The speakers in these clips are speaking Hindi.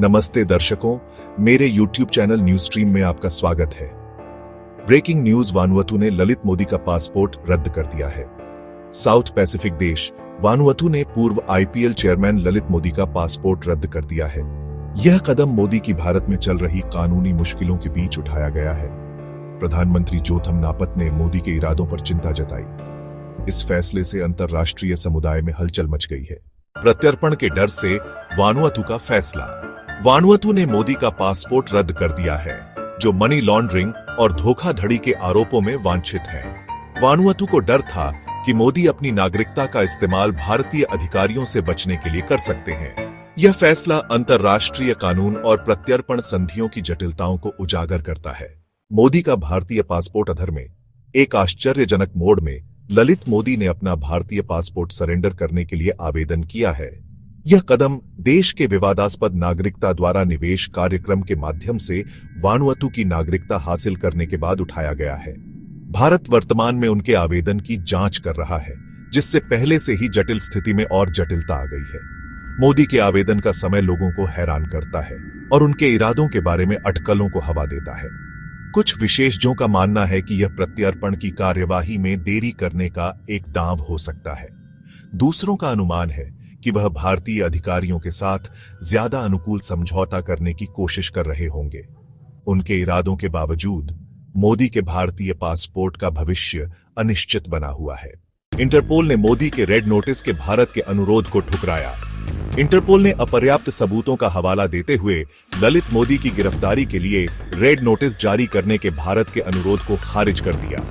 नमस्ते दर्शकों, मेरे YouTube चैनल न्यूज स्ट्रीम में आपका स्वागत है। ब्रेकिंग न्यूज, वानुअतु ने ललित मोदी का पासपोर्ट रद्द कर दिया है। साउथ पैसिफिक देश वानुअतु ने पूर्व IPL चेयरमैन ललित मोदी का पासपोर्ट रद्द कर दिया है। यह कदम मोदी की भारत में चल रही कानूनी मुश्किलों के बीच उठाया गया है। प्रधानमंत्री जोथम नापत ने मोदी के इरादों पर चिंता जताई। इस फैसले से अंतर्राष्ट्रीय समुदाय में हलचल मच गई है। प्रत्यर्पण के डर से वानुअतु का फैसला। वानुअतु ने मोदी का पासपोर्ट रद्द कर दिया है, जो मनी लॉन्ड्रिंग और धोखाधड़ी के आरोपों में वांछित हैं। वानुअतु को डर था कि मोदी अपनी नागरिकता का इस्तेमाल भारतीय अधिकारियों से बचने के लिए कर सकते हैं। यह फैसला अंतर्राष्ट्रीय कानून और प्रत्यर्पण संधियों की जटिलताओं को उजागर करता है। मोदी का भारतीय पासपोर्ट अधर में एक आश्चर्यजनक मोड़ में ललित मोदी ने अपना भारतीय पासपोर्ट सरेंडर करने के लिए आवेदन किया है। यह कदम देश के विवादास्पद नागरिकता द्वारा निवेश कार्यक्रम के माध्यम से वानुअतु की नागरिकता हासिल करने के बाद उठाया गया है। भारत वर्तमान में उनके आवेदन की जांच कर रहा है, जिससे पहले से ही जटिल स्थिति में और जटिलता आ गई है। मोदी के आवेदन का समय लोगों को हैरान करता है और उनके इरादों के बारे में अटकलों को हवा देता है। कुछ विशेषज्ञों का मानना है कि यह प्रत्यर्पण की कार्यवाही में देरी करने का एक दांव हो सकता है। दूसरों का अनुमान है कि वह भारतीय अधिकारियों के साथ ज्यादा अनुकूल समझौता करने की कोशिश कर रहे होंगे। उनके इरादों के बावजूद मोदी के भारतीय पासपोर्ट का भविष्य अनिश्चित बना हुआ है। इंटरपोल ने मोदी के रेड नोटिस के भारत के अनुरोध को ठुकराया। इंटरपोल ने अपर्याप्त सबूतों का हवाला देते हुए ललित मोदी की गिरफ्तारी के लिए रेड नोटिस जारी करने के भारत के अनुरोध को खारिज कर दिया।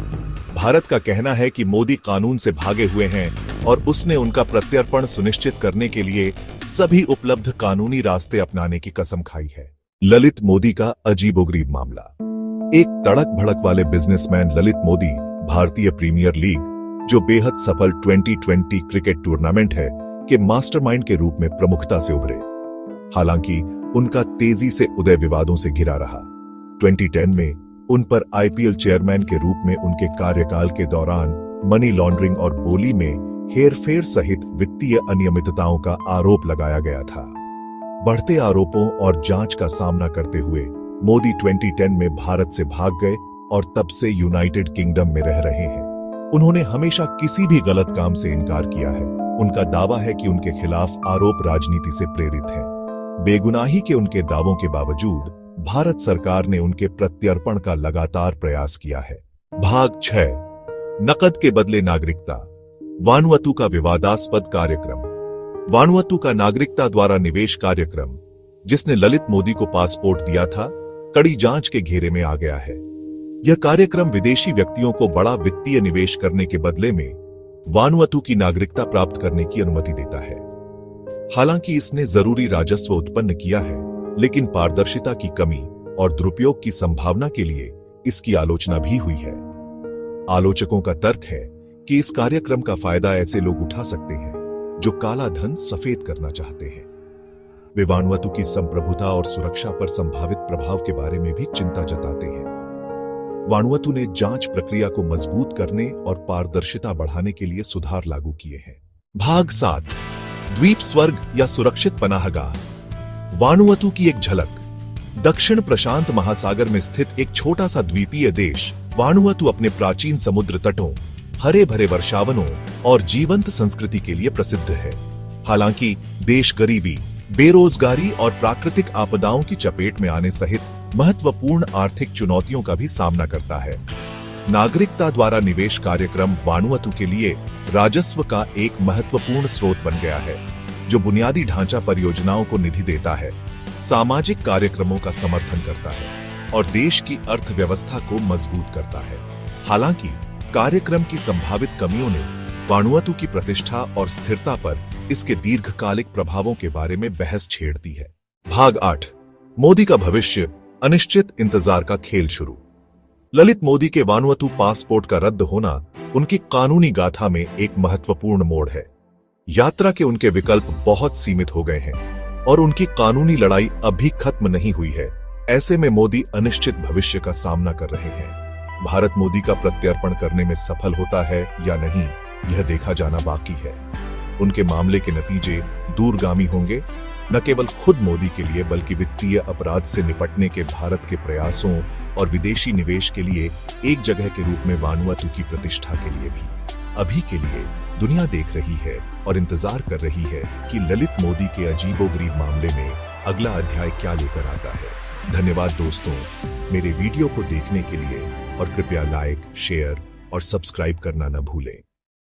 भारत का कहना है कि मोदी कानून से भागे हुए हैं और उसने उनका प्रत्यर्पण सुनिश्चित करने के लिए सभी उपलब्ध कानूनी रास्ते अपनाने की कसम खाई है। ललित मोदी का अजीबोगरीब मामला। एक तड़क भड़क वाले बिजनेसमैन ललित मोदी भारतीय प्रीमियर लीग, जो बेहद सफल 2020 क्रिकेट टूर्नामेंट है, के मास्टरमाइंड के रूप में प्रमुखता से उभरे। हालांकि उनका तेजी से उदय विवादों से घिरा रहा। 2010 में उन पर IPL चेयरमैन के रूप में उनके कार्यकाल के दौरान मनी लॉन्ड्रिंग और बोली में हेरफेर सहित वित्तीय अनियमितताओं का आरोप लगाया गया था। बढ़ते आरोपों और जांच का सामना करते हुए मोदी 2010 में भारत से भाग गए और तब से यूनाइटेड किंगडम में रह रहे हैं। उन्होंने हमेशा किसी भी गलत काम से इनकार किया है। उनका दावा है कि उनके खिलाफ आरोप राजनीति से प्रेरित है। बेगुनाही के उनके दावों के बावजूद भारत सरकार ने उनके प्रत्यर्पण का लगातार प्रयास किया है। भाग 6, नकद के बदले नागरिकता। वानुअतु का विवादास्पद कार्यक्रम। वानुअतु का नागरिकता द्वारा निवेश कार्यक्रम, जिसने ललित मोदी को पासपोर्ट दिया था, कड़ी जांच के घेरे में आ गया है। यह कार्यक्रम विदेशी व्यक्तियों को बड़ा वित्तीय निवेश करने के बदले में वानुअतु की नागरिकता प्राप्त करने की अनुमति देता है। हालांकि इसने जरूरी राजस्व उत्पन्न किया है, लेकिन पारदर्शिता की कमी और दुरुपयोग की संभावना के लिए इसकी आलोचना भी हुई है। आलोचकों का तर्क है कि इस कार्यक्रम का फायदा ऐसे लोग उठा सकते हैं जो काला धन सफेद करना चाहते हैं। वे वानुअतु की संप्रभुता और सुरक्षा पर संभावित प्रभाव के बारे में भी चिंता जताते हैं। वानुअतु ने जांच प्रक्रिया को मजबूत करने और पारदर्शिता बढ़ाने के लिए सुधार लागू किए हैं। भाग 7, द्वीप स्वर्ग या सुरक्षित पनाहगाह। वानुअतु की एक झलक। दक्षिण प्रशांत महासागर में स्थित एक छोटा सा द्वीपीय देश वानुअतु अपने प्राचीन समुद्र तटों, हरे भरे वर्षावनों और जीवंत संस्कृति के लिए प्रसिद्ध है। हालांकि देश गरीबी, बेरोजगारी और प्राकृतिक आपदाओं की चपेट में आने सहित महत्वपूर्ण आर्थिक चुनौतियों का भी सामना करता है। नागरिकता द्वारा निवेश कार्यक्रम वानुअतु के लिए राजस्व का एक महत्वपूर्ण स्रोत बन गया है, जो बुनियादी ढांचा परियोजनाओं को निधि देता है, सामाजिक कार्यक्रमों का समर्थन करता है और देश की अर्थव्यवस्था को मजबूत करता है। हालांकि कार्यक्रम की संभावित कमियों ने वानुअतु की प्रतिष्ठा और स्थिरता पर इसके दीर्घकालिक प्रभावों के बारे में बहस छेड़ दी है। भाग 8, मोदी का भविष्य, अनिश्चित इंतजार का खेल शुरू। ललित मोदी के वानुअतु पासपोर्ट का रद्द होना उनकी कानूनी गाथा में एक महत्वपूर्ण मोड़ है। यात्रा के उनके विकल्प बहुत सीमित हो गए हैं और उनकी कानूनी लड़ाई अभी खत्म नहीं हुई है। ऐसे में मोदी अनिश्चित भविष्य का सामना कर रहे हैं। भारत मोदी का प्रत्यर्पण करने में सफल होता है या नहीं, यह देखा जाना बाकी है। उनके मामले के नतीजे दूरगामी होंगे न केवल खुद मोदी के लिए बल्कि वित्तीय अपराध से निपटने के भारत के प्रयासों और विदेशी निवेश के लिए एक जगह के रूप में वानुआतू की प्रतिष्ठा के लिए भी। अभी के लिए दुनिया देख रही है और इंतजार कर रही है कि ललित मोदी के अजीबोगरीब मामले में अगला अध्याय क्या लेकर आता है। धन्यवाद दोस्तों, मेरे वीडियो को देखने के लिए, और कृपया लाइक, शेयर और सब्सक्राइब करना न भूलें।